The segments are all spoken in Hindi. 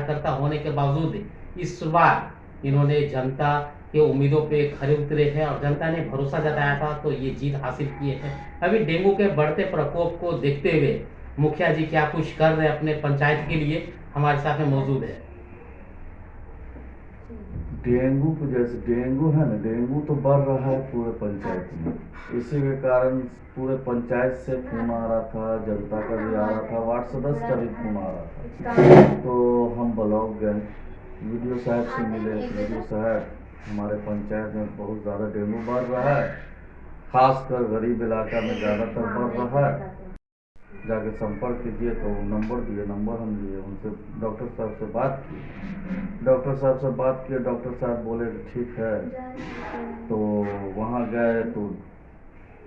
कार्यकर्ता होने के बावजूद इस बार इन्होंने जनता के उम्मीदों पे खरे उतरे हैं और जनता ने भरोसा जताया था तो ये जीत हासिल किए हैं। अभी डेंगू के बढ़ते प्रकोप को देखते हुए मुखिया जी क्या कुछ कर रहे हैं अपने पंचायत के लिए, हमारे साथ में मौजूद है। डेंगू को जैसे डेंगू है ना, डेंगू तो बढ़ रहा है पूरे पंचायत में। इसी के कारण पूरे पंचायत से फोन आ रहा था, जनता का भी आ रहा था, वार्ड सदस्य का भी फोन आ रहा था। तो हम ब्लॉक गए, वीडियो साहब से मिले। वीडियो साहब, हमारे पंचायत में बहुत ज़्यादा डेंगू बढ़ रहा है, खासकर गरीब इलाका में ज़्यादातर बढ़ रहा है, जाके संपर्क कीजिए। तो नंबर दिए, नंबर हम दिए, उनसे डॉक्टर साहब से बात की। डॉक्टर साहब से बात किए, डॉक्टर साहब बोले कि ठीक है। तो वहाँ गए तो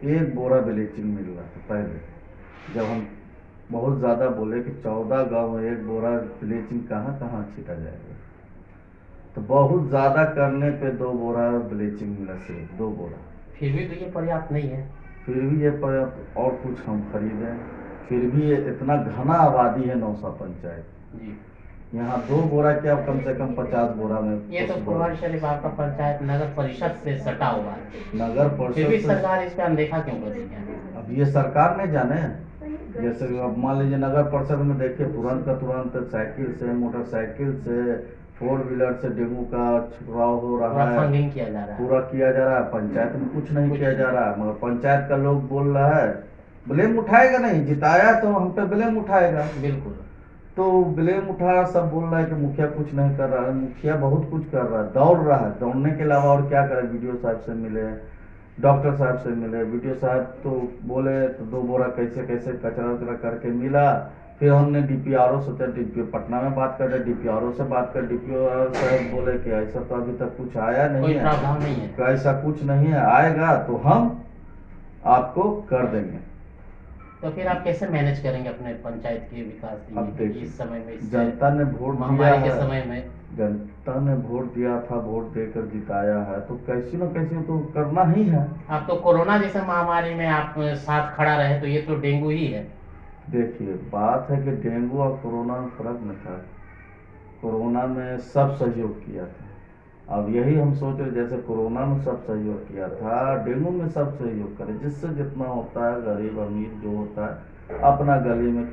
एक बोरा ब्लीचिंग मिल रहा था पहले। जब हम बहुत ज़्यादा बोले कि 14 गांव में एक बोरा ब्लीचिंग कहाँ कहाँ छीटा जाएगा, तो बहुत ज़्यादा करने पे 2 बोरा ब्लीचिंग मिला, सिर्फ 2 बोरा। फिर भी तो ये पर्याप्त नहीं है। फिर भी ये पर्याप्त, और कुछ हम खरीदें, फिर भी ये इतना घना आबादी है नौसा पंचायत जी। यहाँ 2 बोरा क्या कम से कम 50 बोरा में। ये तो प्रभारी शरीफ आपका पंचायत नगर परिषद से सटा हुआ है, नगर फिर भी परिषद से। सरकार इस पे अनदेखा क्यों कर रही है? अब ये सरकार नहीं जाने। जैसे अब मान लीजिए नगर परिषद में देखिए, तुरंत का तुरंत साइकिल से, मोटरसाइकिल से, 4 व्हीलर से डेंगू का छिड़काव हो रहा है, फंडिंग किया जा रहा है, पूरा किया जा रहा है। पंचायत में कुछ नहीं किया जा रहा है, मगर पंचायत का लोग बोल रहा है, ब्लेम उठाएगा नहीं, जिताया तो हम पे ब्लेम उठाएगा। बिल्कुल। तो ब्लेम उठा, सब बोल रहा है कि मुखिया कुछ नहीं कर रहा है। मुखिया बहुत कुछ कर रहा है, दौड़ रहा है, दौड़ने के अलावा और क्या करे। वीडियो साहब से मिले, डॉक्टर साहब से मिले। वीडियो साहब तो बोले तो 2 बोरा कैसे कैसे कचरा उचरा करके मिला। फिर हमने डीपीआरओ सोचा, डीपीओ पटना में बात कर रहे, डीपीआरओ से बात कर, डीपीओ साहब बोले कि ऐसा तो अभी तक कुछ आया नहीं है, प्रावधान नहीं है, ऐसा कुछ नहीं है, आएगा तो हम आपको कर देंगे। तो फिर आप कैसे मैनेज करेंगे अपने पंचायत के विकास के अब लिए इस समय में, जनता ने वोट दिया महामारी के है, समय में जनता ने वोट दिया था, वोट देकर जिताया है, तो कैसी न कैसी तो करना ही है। आप तो कोरोना जैसे महामारी में आप साथ खड़ा रहे, तो ये तो डेंगू ही है। देखिए, बात है कि डेंगू और कोरोना में फर्क न था। कोरोना में सब सहयोग किया था। अब यही हम सोच रहे, जैसे कोरोना में सब सहयोग किया था, डेंगू में सब सहयोग करें, जिससे जितना होता है, गरीब अमीर जो होता है, अपना गली में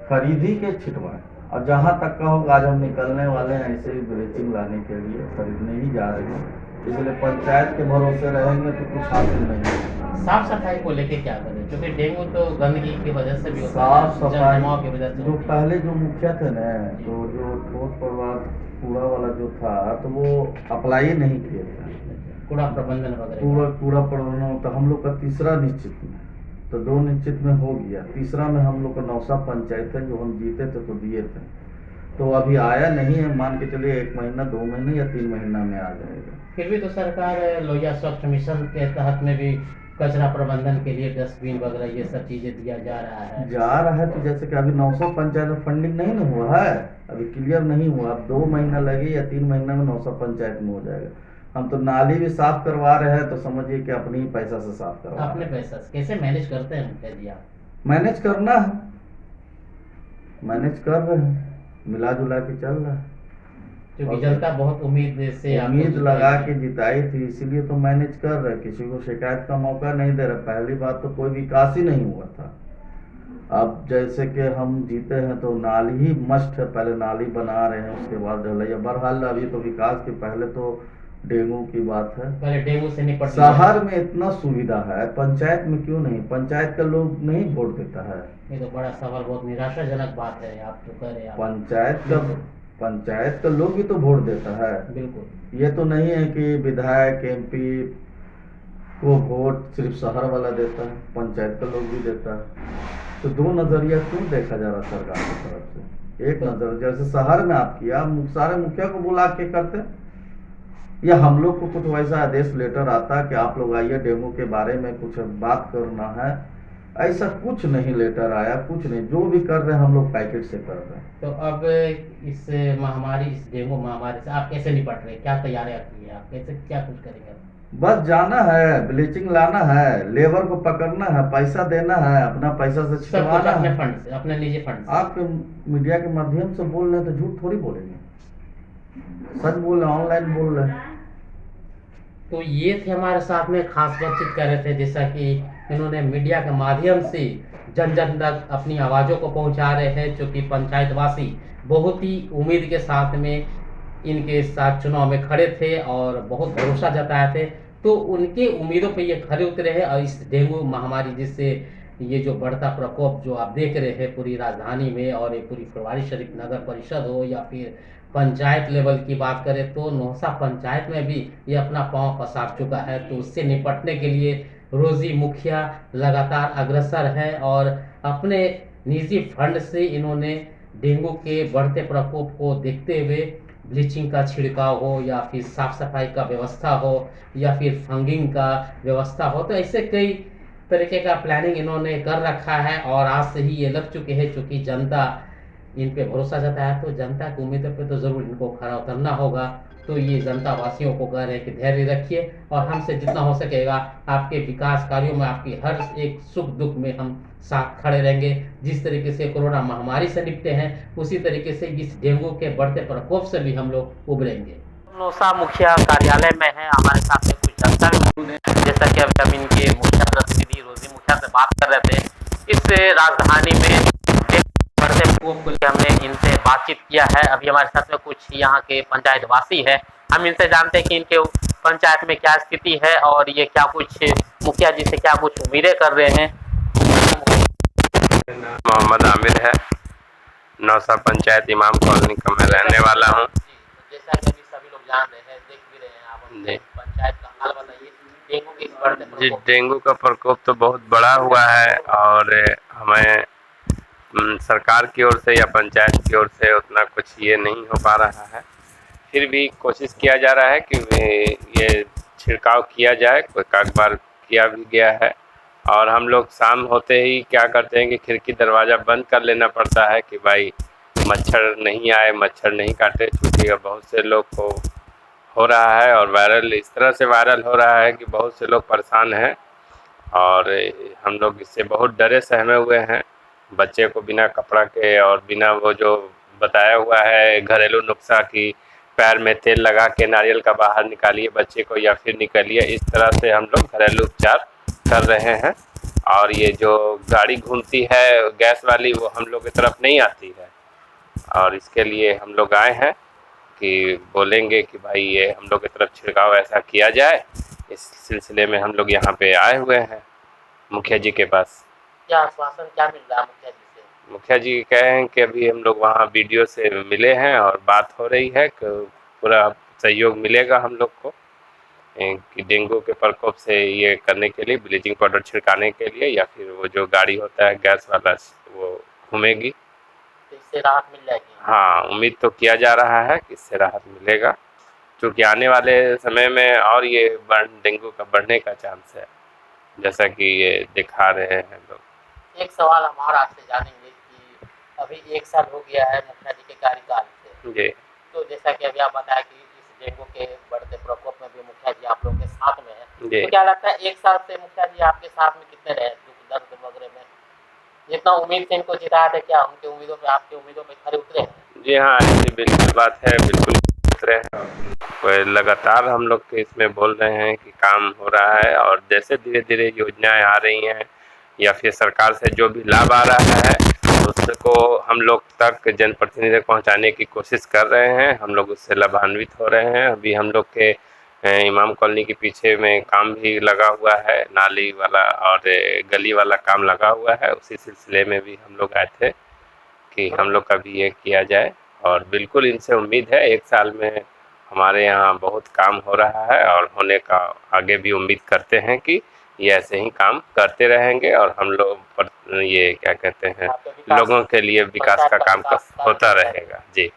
खरीदी के छिटवाएं। और जहाँ तक का होगा, आज हम निकलने वाले हैं ऐसे ही ब्लीचिंग लाने के लिए, खरीदने ही जा रहे हैं। इसलिए पंचायत के भरोसे रहेंगे तो कुछ हासिल नहीं होगा। साफ सफाई को लेके क्या करें, क्योंकि डेंगू तो गंदगी की वजह से भी होता है, साफ सफाई जलजमाव की वजह से। जो पहले जो मुखिया थे ना, तो जो ठोस प्रवाह कूड़ा वाला जो था, तो वो अप्लाई नहीं किए थे। कूड़ा प्रबंधन वगैरह, कूड़ा प्रबंधन, तो हम लोग का तीसरा निश्चित में, तो 2 निश्चित में हो गया, तीसरा में हम लोग का नौसा पंचायत है, जो हम जीते थे तो दिए थे। तो अभी आया नहीं है, मान के चलिए 1 महीना, 2 महीने या 3 महीना में आ जाएगा। फिर भी तो सरकार लोहिया स्वच्छ मिशन के तहत में भी कचरा प्रबंधन के लिए डस्टबिन वगैरह ये सब चीजें दिया जा रहा है। तो जैसे कि अभी नौसा पंचायत में फंडिंग नहीं ना हुआ है, अभी क्लियर नहीं हुआ। अब 2 महीना लगे या 3 महीना में नौसा पंचायत में हो जाएगा। हम तो नाली भी साफ करवा रहे हैं, तो समझिए कि अपने ही पैसा से साफ करवा अपने पैसा से कैसे मैनेज करते हैं मुखिया जी आप? मैनेज करना है, मैनेज कर रहे हैं, मिला जुला के चल रहा है। क्योंकि जनता बहुत उम्मीद से उम्मीद लगा के जिताई थी, इसीलिए तो मैनेज कर रहे, किसी को शिकायत का मौका नहीं दे रहे। पहली बात तो कोई विकास ही नहीं हुआ था। अब जैसे कि हम जीते हैं तो नाली ही मस्ट है, पहले नाली बना रहे हैं, उसके बाद ढलैया। बहरहाल अभी तो विकास के पहले तो डेंगू की बात है, पहले डेंगू से निपट। शहर में इतना सुविधा है, पंचायत में क्यों नहीं? पंचायत का लोग नहीं वोट देता है। ये तो बड़ा सवाल, बहुत निराशाजनक बात है आप जो कर रहे हैं। पंचायत का लोग भी तो वोट देता है। बिल्कुल, ये तो नहीं है कि विधायक एमपी को वोट सिर्फ शहर वाला देता है, पंचायत का लोग भी देता है। तो 2 नजरिया क्यों देखा जा रहा सरकार की तरफ से? एक नजर, जैसे शहर में आप किया, सारे मुखिया को बुला के करते, या हम लोग को कुछ वैसा आदेश लेटर आता कि आप लोग आइए, डेंगू के बारे में कुछ बात करना है, ऐसा कुछ नहीं लेटर आया, कुछ नहीं। जो भी कर रहे हैं हम लोग पैकेट से कर रहे हैं। तो अब इस महामारी, इस डेंगू महामारी से आप कैसे निपट रहे हैं? क्या तैयारियां की है आप? कैसे क्या कुछ करेंगे? बस जाना है, ब्लीचिंग लाना है, लेबर को पकड़ना है, पैसा देना है, अपना पैसा से सब कुछ छिटवाना अपने है। फंड से, अपने निजी फंड से। आप मीडिया के माध्यम से बोल रहे हैं तो झूठ थोड़ी बोलेंगे, सच बोल रहे हैं, ऑनलाइन बोल रहे हैं। तो ये थे हमारे साथ में खास बातचीत कर रहे थे, जैसा कि इन्होंने मीडिया के माध्यम से जन जन तक अपनी आवाज़ों को पहुंचा रहे हैं, जो कि पंचायतवासी बहुत ही उम्मीद के साथ में इनके साथ चुनाव में खड़े थे और बहुत भरोसा जताए थे। तो उनके उम्मीदों पे ये खरे उतरे हैं, और इस डेंगू महामारी जिससे ये जो बढ़ता प्रकोप जो आप देख रहे हैं पूरी राजधानी में, और ये पूरी फुलवारी शरीफ नगर परिषद हो या फिर पंचायत लेवल की बात करें तो नौसा पंचायत में भी ये अपना पांव पसार चुका है। तो उससे निपटने के लिए रोजी मुखिया लगातार अग्रसर है, और अपने निजी फंड से इन्होंने डेंगू के बढ़ते प्रकोप को देखते हुए ब्लीचिंग का छिड़काव हो या फिर साफ सफाई का व्यवस्था हो या फिर फंगिंग का व्यवस्था हो, तो ऐसे कई तरीके का प्लानिंग इन्होंने कर रखा है। और आज से ही ये लग चुके हैं, चूंकि जनता इन पे भरोसा जताया तो जनता की उम्मीदों पे तो ज़रूर इनको खरा उतरना होगा। तो ये जनता वासियों को कह रहे हैं कि धैर्य रखिए, और हमसे जितना हो सकेगा आपके विकास कार्यों में, आपकी हर एक सुख दुख में हम साथ खड़े रहेंगे। जिस तरीके से कोरोना महामारी से निपटे हैं, उसी तरीके से इस डेंगू के बढ़ते प्रकोप से भी हम लोग उबरेंगे। नौसा मुखिया कार्यालय में है, हमारे साथ में कुछ जनता भी मौजूद है। जैसा कि अभी हम इनके मुखिया प्रतिनिधि रोजी मुखिया से बात कर रहे थे, इस राजधानी में बढ़ते प्रकोप को लेकर हमने इनसे बातचीत किया है। अभी हमारे साथ में कुछ यहाँ के पंचायतवासी है, हम इनसे जानते हैं कि इनके पंचायत में क्या स्थिति है और ये क्या कुछ मुखिया जी से क्या कुछ उम्मीदें कर रहे हैं। मोहम्मद आमिर है, नौसा पंचायत इमाम कॉलोनी का मैं रहने वाला हूँ। जैसा कि अभी सभी लोग जान रहे हैं, देख भी रहे हैं, आप जी पंचायत का हाल बताइए, डेंगू के इस बढ़ते जी, प्रकोप। डेंगू का प्रकोप तो बहुत बड़ा हुआ है और हमें सरकार की ओर से या पंचायत की ओर से उतना कुछ ये नहीं हो पा रहा है। फिर भी कोशिश किया जा रहा है कि ये छिड़काव किया जाए, कोई एक बार किया भी गया है। और हम लोग शाम होते ही क्या करते हैं कि खिड़की दरवाज़ा बंद कर लेना पड़ता है कि भाई मच्छर नहीं आए, मच्छर नहीं काटे, क्योंकि अब बहुत से लोग को हो रहा है और वायरल इस तरह से वायरल हो रहा है कि बहुत से लोग परेशान हैं और हम लोग इससे बहुत डरे सहमे हुए हैं। बच्चे को बिना कपड़ा के और बिना वो जो बताया हुआ है घरेलू नुस्खा कि पैर में तेल लगा के नारियल का बाहर निकालिए बच्चे को या फिर निकालिए, इस तरह से हम लोग घरेलू उपचार कर रहे हैं। और ये जो गाड़ी घूमती है गैस वाली वो हम लोग की तरफ नहीं आती है, और इसके लिए हम लोग आए हैं कि बोलेंगे कि भाई ये हम लोग की तरफ छिड़काव ऐसा किया जाए। इस सिलसिले में हम लोग यहाँ पे आए हुए हैं मुखिया जी के पास। क्या आश्वासन क्या मिल रहा है मुखिया जी से? मुखिया जी कहे हैं कि अभी हम लोग वहाँ वीडियो से मिले हैं और बात हो रही है कि पूरा सहयोग मिलेगा हम लोग को कि डेंगू के प्रकोप से ये करने के लिए ब्लीचिंग पाउडर छिड़काने के लिए, या फिर वो जो गाड़ी होता है गैस वाला वो घूमेगी, तो इससे राहत मिल जाएगी। हाँ उम्मीद तो किया जा रहा है कि इससे राहत मिलेगा, क्योंकि आने वाले समय में और ये डेंगू का बढ़ने का चांस है जैसा कि ये दिखा रहे हैं लोग। एक सवाल हमारा आपसे जानेंगे कि अभी 1 साल हो गया है मुखिया जी के कार्यकाल से, जी तो जैसा कि अभी आप बताया कि इस डेंगू के बढ़ते प्रकोप में भी मुखिया जी आप लोगों के साथ में है, जी तो क्या लगता है 1 साल से मुखिया जी आपके साथ में कितने रहे दुख दर्द वगैरह में? जितना उम्मीद से इनको जिताया था, क्या उनके उम्मीदों पे आपकी उम्मीदों पे खरे उतरे हैं? जी हाँ, ऐसी बिल्कुल बात है, बिल्कुल उतरे हैं। कोई लगातार हम लोग के इसमें बोल रहे हैं कि काम हो रहा है, और जैसे धीरे धीरे योजनाएं आ रही हैं या फिर सरकार से जो भी लाभ आ रहा है उसको हम लोग तक जनप्रतिनिधि तक पहुँचाने की कोशिश कर रहे हैं। हम लोग उससे लाभान्वित हो रहे हैं। अभी हम लोग के इमाम कॉलोनी के पीछे में काम भी लगा हुआ है, नाली वाला और गली वाला काम लगा हुआ है। उसी सिलसिले में भी हम लोग आए थे कि हम लोग का भी ये किया जाए, और बिल्कुल इनसे उम्मीद है 1 साल में हमारे यहाँ बहुत काम हो रहा है और होने का आगे भी उम्मीद करते हैं कि ये ऐसे ही काम करते रहेंगे और हम लोग पर ये क्या कहते हैं लोगों के लिए विकास का काम होता रहेगा। जी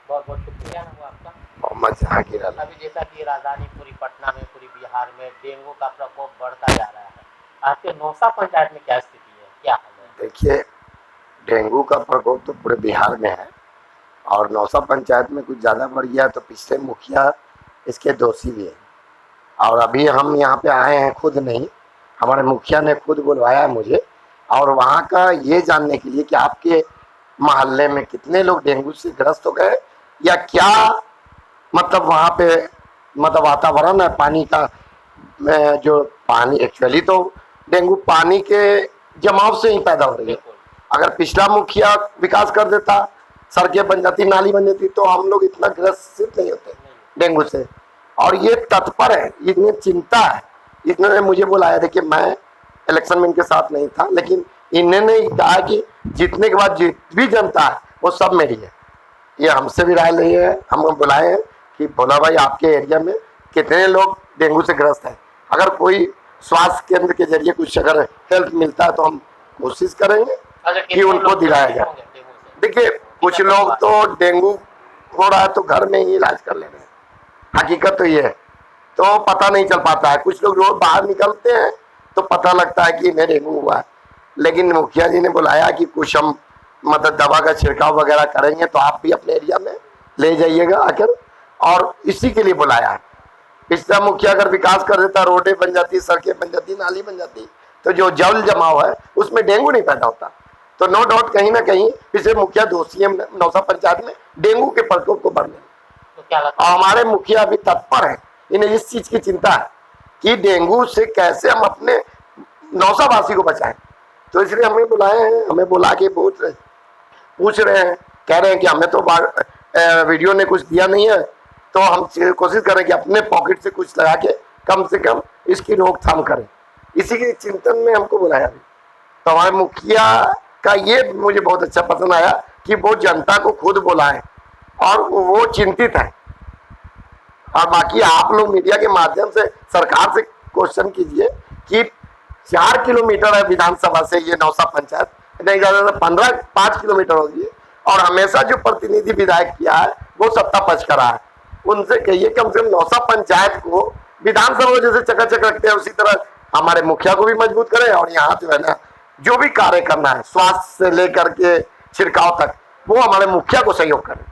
बहुत बहुत शुक्रिया है आपका। मोहम्मद जहांगीर आलम। अभी जैसा कि राजधानी पूरी पटना में, पूरी बिहार में डेंगू का प्रकोप बढ़ता जा रहा है, आपके नौसा पंचायत में क्या स्थिति है, क्या हाल है? देखिए, डेंगू का प्रकोप तो पूरे बिहार में है और नौसा पंचायत में कुछ ज़्यादा बढ़ गया तो पिछले मुखिया इसके दोषी भी हैं। और अभी हम यहाँ पे आए हैं, खुद नहीं, हमारे मुखिया ने खुद बुलवाया है मुझे, और वहाँ का ये जानने के लिए कि आपके मोहल्ले में कितने लोग डेंगू से ग्रस्त हो गए, या क्या मतलब वहाँ पे मतलब वातावरण है पानी का, जो पानी एक्चुअली तो डेंगू पानी के जमाव से ही पैदा हो रही है। अगर पिछला मुखिया विकास कर देता, सड़कें बन जाती, नाली बन जाती, तो हम लोग इतना ग्रसित नहीं होते डेंगू से। और ये तत्पर है, इतनी चिंता है, इन्होंने मुझे बुलाया। देखिए मैं इलेक्शन में इनके साथ नहीं था, लेकिन इन्होंने कहा कि जीतने के बाद जित भी जनता है वो सब मेरी है। ये हमसे भी राय ली है, हम बुलाए हैं कि भोला भाई आपके एरिया में कितने लोग डेंगू से ग्रस्त हैं, अगर कोई स्वास्थ्य केंद्र के जरिए कुछ अगर हेल्प मिलता है तो हम कोशिश करेंगे कि उनको दिलाया जाए। देखिए कुछ लोग तो डेंगू हो रहा है तो घर में ही इलाज कर ले रहे हैं, हकीकत तो ये है, तो पता नहीं चल पाता है। कुछ लोग रोज बाहर निकलते हैं तो पता लगता है कि इन्हें डेंगू हुआ है, लेकिन मुखिया जी ने बुलाया कि कुछ हम मतलब दवा का छिड़काव वगैरह करेंगे, तो आप भी अपने एरिया में ले जाइएगा आकर, और इसी के लिए बुलाया है। पिछला मुखिया अगर विकास कर देता, रोडें बन जाती, सड़कें बन जाती, नाली बन जाती, तो जो जल जमाव है उसमें डेंगू नहीं पैदा होता। तो नो डाउट कहीं ना कहीं पिछले मुखिया दोषी है नौसा पंचायत में डेंगू के प्रकोप को बढ़ने। तो क्या लगता और हमारे मुखिया अभी तत्पर है, इन्हें इस चीज की चिंता है कि डेंगू से कैसे हम अपने नौसावासी को बचाएं। तो इसलिए हमें बुलाए हैं, हमें बुला के पूछ रहे हैं, कह रहे हैं कि हमें तो वीडियो ने कुछ दिया नहीं है, तो हम कोशिश करें कि अपने पॉकेट से कुछ लगा के कम से कम इसकी रोकथाम करें। इसी के चिंतन में हमको बुलाया अभी। तो हमारे मुखिया का ये मुझे बहुत अच्छा पसंद आया कि वो जनता को खुद बुलाएं और वो चिंतित है। और बाकी आप लोग मीडिया के माध्यम से सरकार से क्वेश्चन कीजिए कि 4 किलोमीटर है विधानसभा से ये नौसा पंचायत, नहीं ज्यादा 5 किलोमीटर होगी, और हमेशा जो प्रतिनिधि विधायक किया है वो सत्ता पक्ष का रहा है। उनसे कहिए कम से कम नौसा पंचायत को विधानसभा जैसे चकाचक रखते हैं उसी तरह हमारे मुखिया को भी मजबूत करें, और यहाँ जो है ना जो भी कार्य करना है स्वास्थ्य से लेकर के छिड़काव तक, वो हमारे मुखिया को सहयोग करें।